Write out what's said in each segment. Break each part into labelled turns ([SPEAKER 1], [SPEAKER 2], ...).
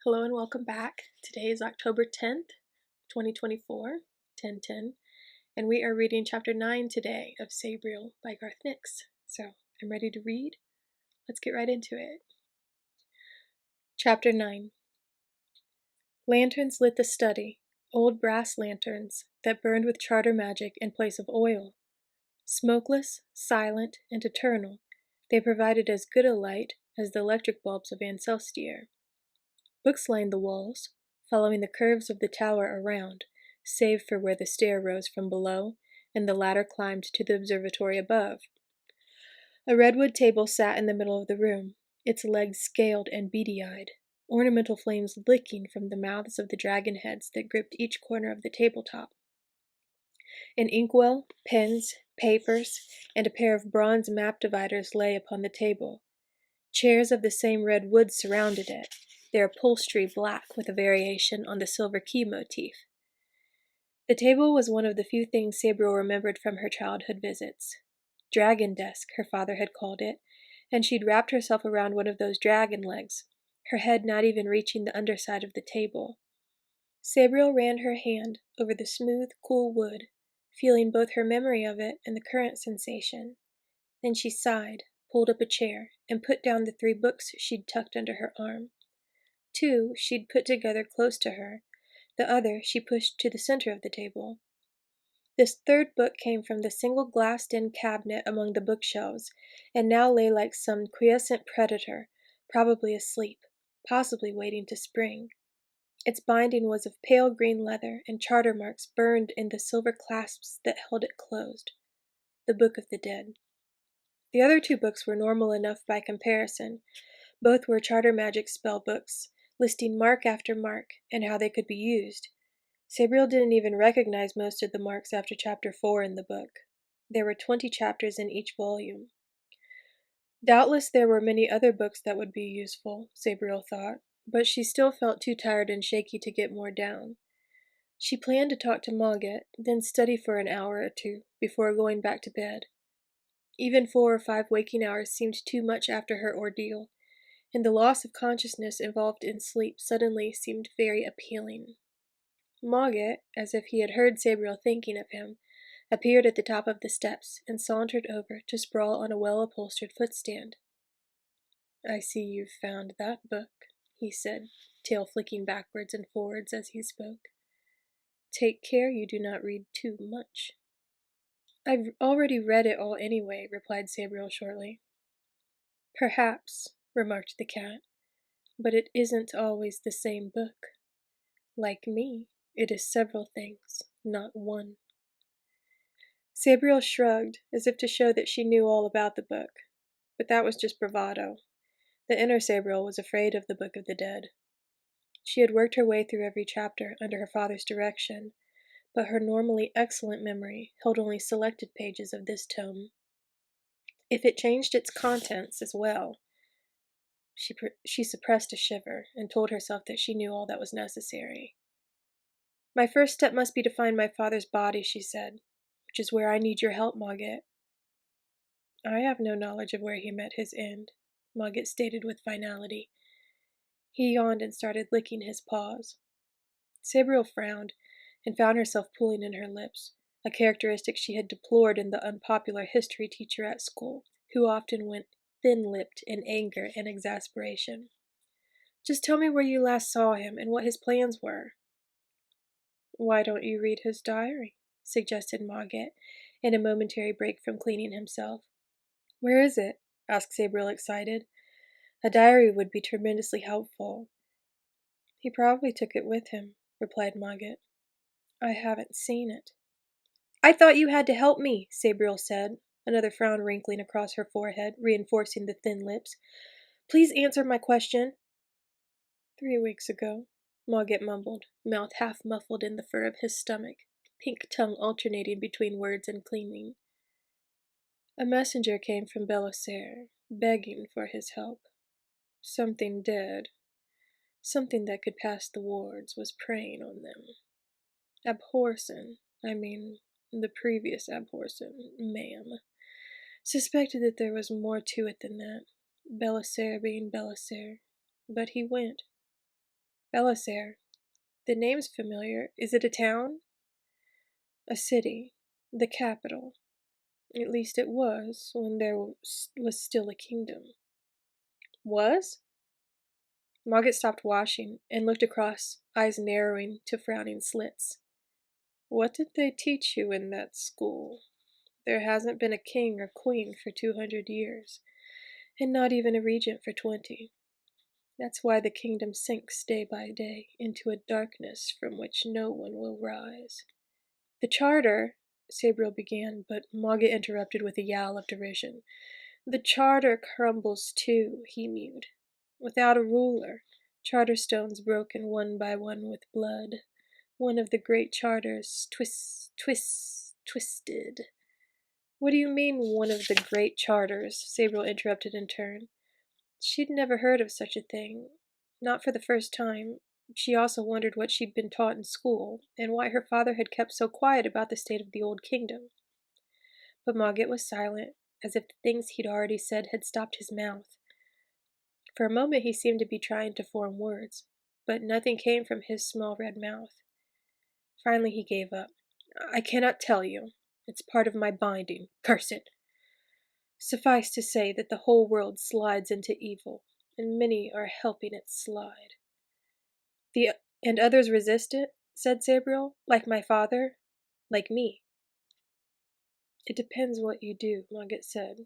[SPEAKER 1] Hello and welcome back. Today is October 10th, 2024, 10/10, and we are reading Chapter 9 today of Sabriel by Garth Nix. So, I'm ready to read. Let's get right into it. Chapter 9. Lanterns lit the study, old brass lanterns that burned with charter magic in place of oil. Smokeless, silent, and eternal, they provided as good a light as the electric bulbs of Ancestier. Books lined the walls, following the curves of the tower around, save for where the stair rose from below and the ladder climbed to the observatory above. A redwood table sat in the middle of the room, its legs scaled and beady-eyed, ornamental flames licking from the mouths of the dragon heads that gripped each corner of the tabletop. An inkwell, pens, papers, and a pair of bronze map dividers lay upon the table. Chairs of the same red wood surrounded it, their upholstery black with a variation on the silver key motif. The table was one of the few things Sabriel remembered from her childhood visits. Dragon desk, her father had called it, and she'd wrapped herself around one of those dragon legs, her head not even reaching the underside of the table. Sabriel ran her hand over the smooth, cool wood, feeling both her memory of it and the current sensation. Then she sighed, pulled up a chair, and put down the 3 books she'd tucked under her arm. 2 she'd put together close to her, the other she pushed to the center of the table. This 3rd book came from the single glassed-in cabinet among the bookshelves, and now lay like some quiescent predator, probably asleep, possibly waiting to spring. Its binding was of pale green leather, and charter marks burned in the silver clasps that held it closed. The Book of the Dead. The other 2 books were normal enough by comparison. Both were charter magic spell books, listing mark after mark, and how they could be used. Sabriel didn't even recognize most of the marks after Chapter 4 in the book. There were 20 chapters in each volume. Doubtless there were many other books that would be useful, Sabriel thought, but she still felt too tired and shaky to get more down. She planned to talk to Mogget, then study for an hour or 2 before going back to bed. Even 4 or 5 waking hours seemed too much after her ordeal, and the loss of consciousness involved in sleep suddenly seemed very appealing. Mogget, as if he had heard Sabriel thinking of him, appeared at the top of the steps and sauntered over to sprawl on a well-upholstered footstand. "I see you've found that book," he said, tail flicking backwards and forwards as he spoke. "Take care you do not read too much." "I've already read it all anyway," replied Sabriel shortly. "Perhaps," remarked the cat, "but it isn't always the same book. Like me, it is several things, not one." Sabriel shrugged, as if to show that she knew all about the book, but that was just bravado. The inner Sabriel was afraid of the Book of the Dead. She had worked her way through every chapter under her father's direction, but her normally excellent memory held only selected pages of this tome. If it changed its contents as well, she suppressed a shiver and told herself that she knew all that was necessary. "My first step must be to find my father's body," she said, "which is where I need your help, Mogget." "I have no knowledge of where he met his end," Mogget stated with finality. He yawned and started licking his paws. Sabriel frowned and found herself pulling in her lips, a characteristic she had deplored in the unpopular history teacher at school, who often went thin-lipped in anger and exasperation. "Just tell me where you last saw him and what his plans were." "Why don't you read his diary?" suggested Mogget, in a momentary break from cleaning himself. "Where is it?" asked Sabriel, excited. A diary would be tremendously helpful. "He probably took it with him," replied Mogget. "I haven't seen it." "I thought you had to help me," Sabriel said, another frown wrinkling across her forehead, reinforcing the thin lips. "Please answer my question." "3 weeks ago," Mogget mumbled, mouth half muffled in the fur of his stomach, pink tongue alternating between words and cleaning. "A messenger came from Belissaire, begging for his help. Something dead, something that could pass the wards, was preying on them. Abhorsen, the previous Abhorsen, ma'am, suspected that there was more to it than that, Belissaire being Belissaire, but he went." Belisare. The name's familiar. Is it a town? A city. The capital. At least it was, when there was still a kingdom. Was? Margaret stopped washing and looked across, eyes narrowing to frowning slits. What did they teach you in that school? There hasn't been a king or queen for 200 years, and not even a regent for 20. That's why the kingdom sinks day by day into a darkness from which no one will rise. The charter, Sabriel began, but Mogget interrupted with a yowl of derision. The charter crumbles too, he mewed. Without a ruler, charter stones broken one by one with blood. One of the great charters twisted. What do you mean, one of the great charters? Sabriel interrupted in turn. She'd never heard of such a thing. Not for the first time. She also wondered what she'd been taught in school, and why her father had kept so quiet about the state of the old kingdom. But Mogget was silent, as if the things he'd already said had stopped his mouth. For a moment he seemed to be trying to form words, but nothing came from his small red mouth. Finally he gave up. I cannot tell you. It's part of my binding. Curse it! Suffice to say that the whole world slides into evil, and many are helping it slide. And others resist it, said Sabriel, like my father, like me. It depends what you do, Mogget said,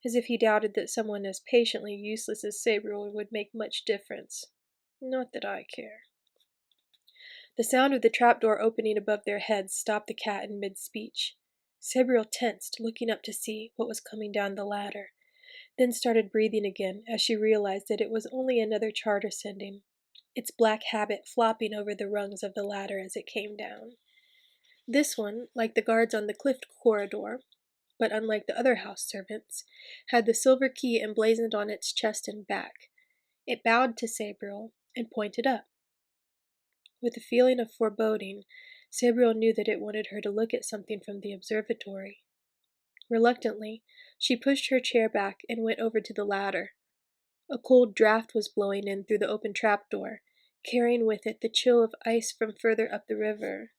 [SPEAKER 1] as if he doubted that someone as patiently useless as Sabriel would make much difference. Not that I care. The sound of the trapdoor opening above their heads stopped the cat in mid-speech. Sabriel tensed, looking up to see what was coming down the ladder, then started breathing again as she realized that it was only another charter sending, its black habit flopping over the rungs of the ladder as it came down. This one, like the guards on the cliff corridor, but unlike the other house servants, had the silver key emblazoned on its chest and back. It bowed to Sabriel and pointed up. With a feeling of foreboding, Sabriel knew that it wanted her to look at something from the observatory. Reluctantly, she pushed her chair back and went over to the ladder. A cold draught was blowing in through the open trapdoor, carrying with it the chill of ice from further up the river.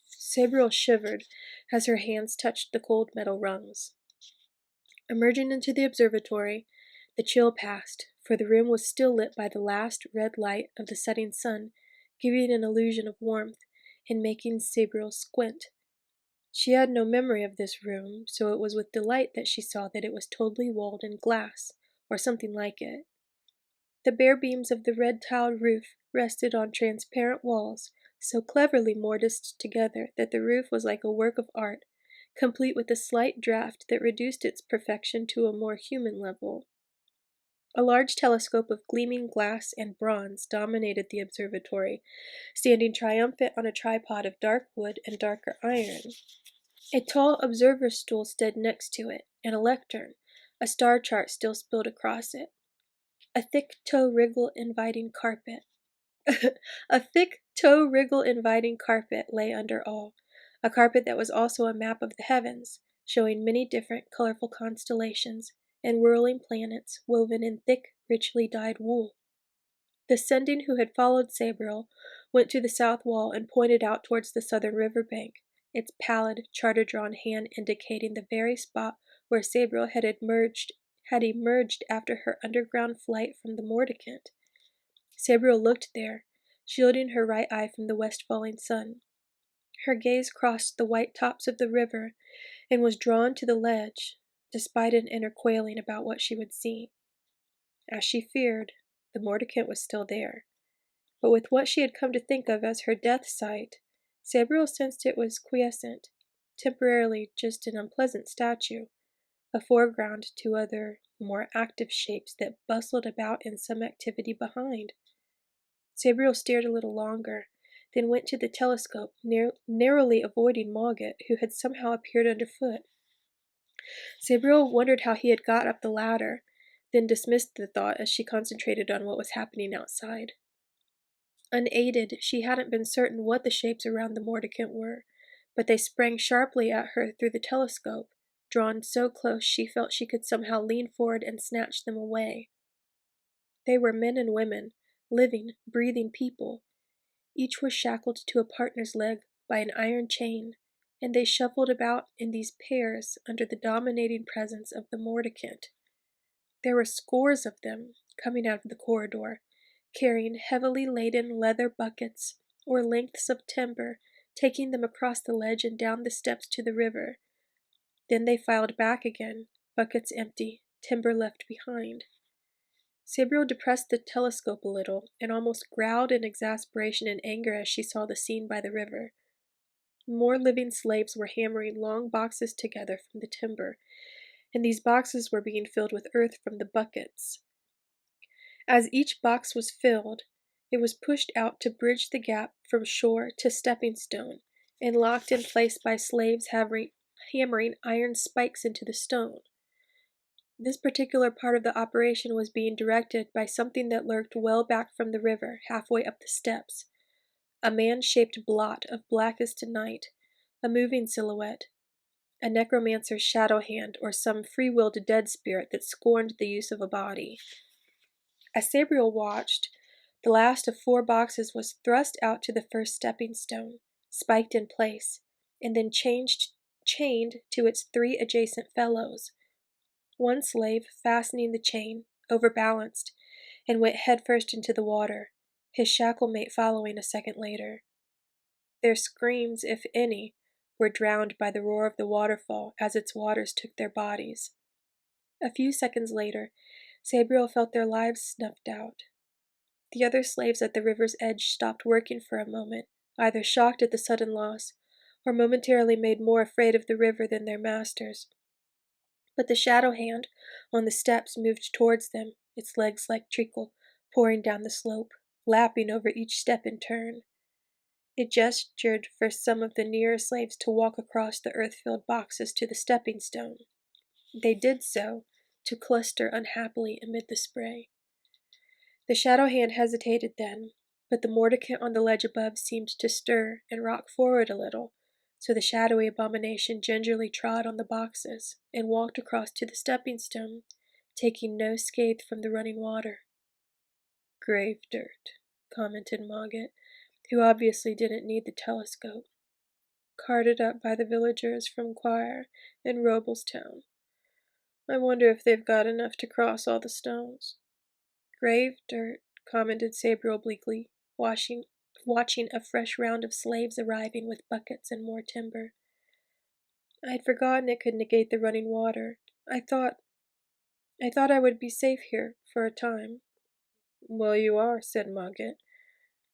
[SPEAKER 1] Sabriel shivered as her hands touched the cold metal rungs. Emerging into the observatory, the chill passed, for the room was still lit by the last red light of the setting sun, giving an illusion of warmth and making Sabriel squint. She had no memory of this room, so it was with delight that she saw that it was totally walled in glass, or something like it. The bare beams of the red-tiled roof rested on transparent walls, so cleverly mortised together that the roof was like a work of art, complete with a slight draft that reduced its perfection to a more human level. A large telescope of gleaming glass and bronze dominated the observatory, standing triumphant on a tripod of dark wood and darker iron. A tall observer's stool stood next to it, and a lectern, a star chart still spilled across it. A thick toe-wriggle inviting carpet. A thick toe-wriggle inviting carpet lay under all, a carpet that was also a map of the heavens, showing many different colorful constellations and whirling planets woven in thick, richly dyed wool. The sending who had followed Sabriel went to the south wall and pointed out towards the southern river bank, its pallid, charter-drawn hand indicating the very spot where Sabriel had emerged after her underground flight from the Mordicant. Sabriel looked there, shielding her right eye from the west-falling sun. Her gaze crossed the white tops of the river and was drawn to the ledge, despite an inner quailing about what she would see. As she feared, the Mordicant was still there, but with what she had come to think of as her death site, Sabriel sensed it was quiescent, temporarily just an unpleasant statue, a foreground to other, more active shapes that bustled about in some activity behind. Sabriel stared a little longer, then went to the telescope, narrowly avoiding Mogget, who had somehow appeared underfoot. Sabriel wondered how he had got up the ladder, then dismissed the thought as she concentrated on what was happening outside. Unaided, she hadn't been certain what the shapes around the Mordicant were, but they sprang sharply at her through the telescope, drawn so close she felt she could somehow lean forward and snatch them away. They were men and women, living, breathing people. Each was shackled to a partner's leg by an iron chain, and they shuffled about in these pairs under the dominating presence of the mordicant. There were scores of them coming out of the corridor, carrying heavily laden leather buckets or lengths of timber, taking them across the ledge and down the steps to the river. Then they filed back again, buckets empty, timber left behind. Sabriel depressed the telescope a little, and almost growled in exasperation and anger as she saw the scene by the river. More living slaves were hammering long boxes together from the timber, and these boxes were being filled with earth from the buckets. As each box was filled, it was pushed out to bridge the gap from shore to stepping stone, and locked in place by slaves hammering iron spikes into the stone. This particular part of the operation was being directed by something that lurked well back from the river, halfway up the steps. A man-shaped blot of blackest night, a moving silhouette, a necromancer's shadow hand, or some free-willed dead spirit that scorned the use of a body. As Sabriel watched, the last of 4 boxes was thrust out to the first stepping stone, spiked in place, and then chained to its 3 adjacent fellows. One slave, fastening the chain, overbalanced, and went headfirst into the water, his shackle mate following a second later. Their screams, if any, were drowned by the roar of the waterfall as its waters took their bodies. A few seconds later, Sabriel felt their lives snuffed out. The other slaves at the river's edge stopped working for a moment, either shocked at the sudden loss, or momentarily made more afraid of the river than their masters. But the shadow hand on the steps moved towards them, its legs like treacle, pouring down the slope, lapping over each step in turn. It gestured for some of the nearer slaves to walk across the earth-filled boxes to the stepping stone. They did so, to cluster unhappily amid the spray. The shadow hand hesitated then, but the mordicant on the ledge above seemed to stir and rock forward a little, so the shadowy abomination gingerly trod on the boxes and walked across to the stepping stone, taking no scathe from the running water. "Grave dirt," commented Mogget, who obviously didn't need the telescope. "Carted up by the villagers from Quire and Robles-town. I wonder if they've got enough to cross all the stones." "Grave dirt," commented Sabriel bleakly, watching a fresh round of slaves arriving with buckets and more timber. "I'd forgotten it could negate the running water. I thought I would be safe here for a time." "Well, you are," said Mogget.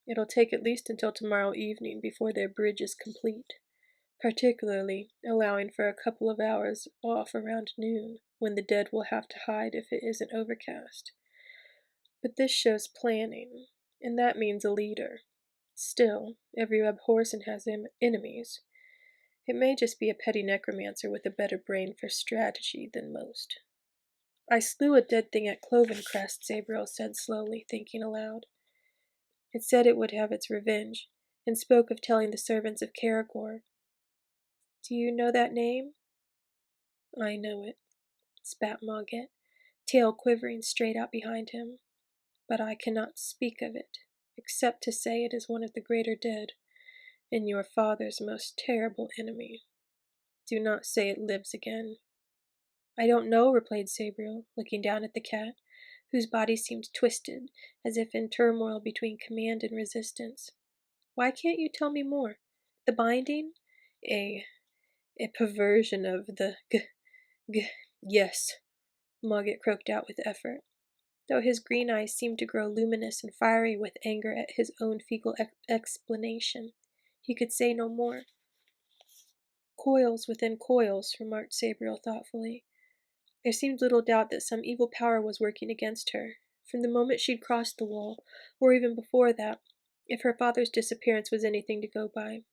[SPEAKER 1] "It'll take at least until tomorrow evening before their bridge is complete, particularly allowing for a couple of hours off around noon, when the dead will have to hide if it isn't overcast. But this shows planning, and that means a leader. Still, every abhorsen has enemies. It may just be a petty necromancer with a better brain for strategy than most." "I slew a dead thing at Clovencrest," Sabriel said slowly, thinking aloud. "It said it would have its revenge, and spoke of telling the servants of Caragor. Do you know that name?" "I know it," spat Mogget, tail quivering straight out behind him. "But I cannot speak of it, except to say it is one of the greater dead, and your father's most terrible enemy. Do not say it lives again." "I don't know," replied Sabriel, looking down at the cat, whose body seemed twisted, as if in turmoil between command and resistance. "Why can't you tell me more? The binding?" A perversion of the yes," Mogget croaked out with effort, though his green eyes seemed to grow luminous and fiery with anger at his own feeble explanation. He could say no more. "Coils within coils," remarked Sabriel thoughtfully. There seemed little doubt that some evil power was working against her, from the moment she'd crossed the wall, or even before that, if her father's disappearance was anything to go by.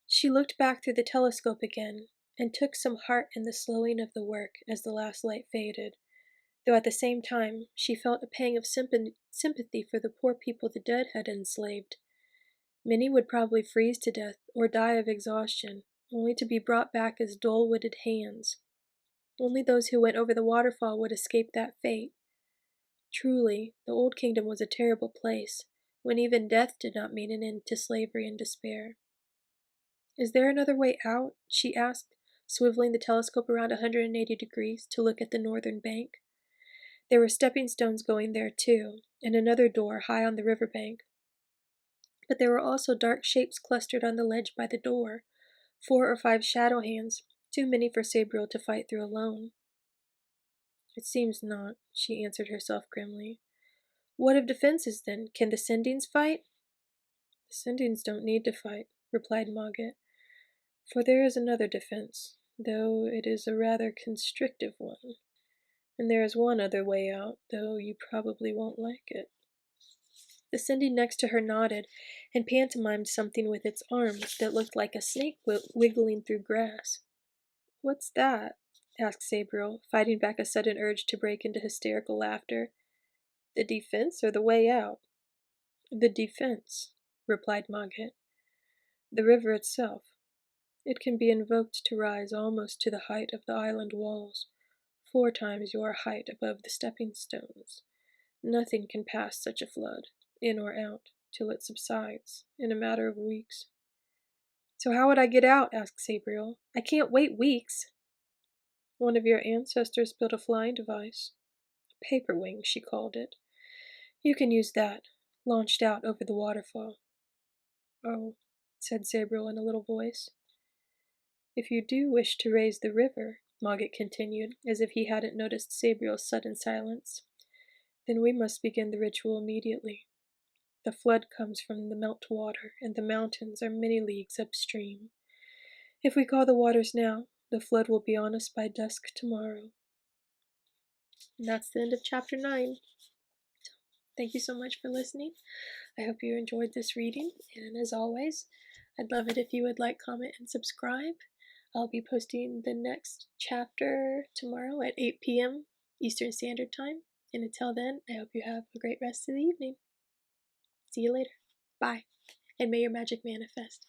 [SPEAKER 1] She looked back through the telescope again, and took some heart in the slowing of the work as the last light faded, though at the same time she felt a pang of sympathy for the poor people the dead had enslaved. Many would probably freeze to death or die of exhaustion, only to be brought back as dull-witted hands. Only those who went over the waterfall would escape that fate. Truly, the old kingdom was a terrible place, when even death did not mean an end to slavery and despair. Is there another way out? She asked, swiveling the telescope around 180 degrees to look at the northern bank. There were stepping stones going there, too, and another door high on the river bank. But there were also dark shapes clustered on the ledge by the door, 4 or 5 shadow hands, too many for Sabriel to fight through alone. It seems not, she answered herself grimly. What of defenses, then? Can the Sendings fight? The Sendings don't need to fight, replied Mogget, for there is another defense, though it is a rather constrictive one. And there is one other way out, though you probably won't like it. The Sending next to her nodded and pantomimed something with its arms that looked like a snake wiggling through grass. What's that? Asked Sabriel, fighting back a sudden urge to break into hysterical laughter. The defense or the way out? The defense, replied Mogget. The river itself. It can be invoked to rise almost to the height of the island walls, 4 times your height above the stepping stones. Nothing can pass such a flood, in or out, till it subsides, in a matter of weeks. So how would I get out? Asked Sabriel. I can't wait weeks. One of your ancestors built a flying device. A paper wing, she called it. You can use that, launched out over the waterfall. Oh, said Sabriel in a little voice. If you do wish to raise the river, Mogget continued, as if he hadn't noticed Sabriel's sudden silence, then we must begin the ritual immediately. The flood comes from the meltwater, and the mountains are many leagues upstream. If we call the waters now, the flood will be on us by dusk tomorrow. And that's the end of chapter 9. Thank you so much for listening. I hope you enjoyed this reading, and as always, I'd love it if you would like, comment, and subscribe. I'll be posting the next chapter tomorrow at 8 p.m. Eastern Standard Time, and until then, I hope you have a great rest of the evening. See you later. Bye, and may your magic manifest.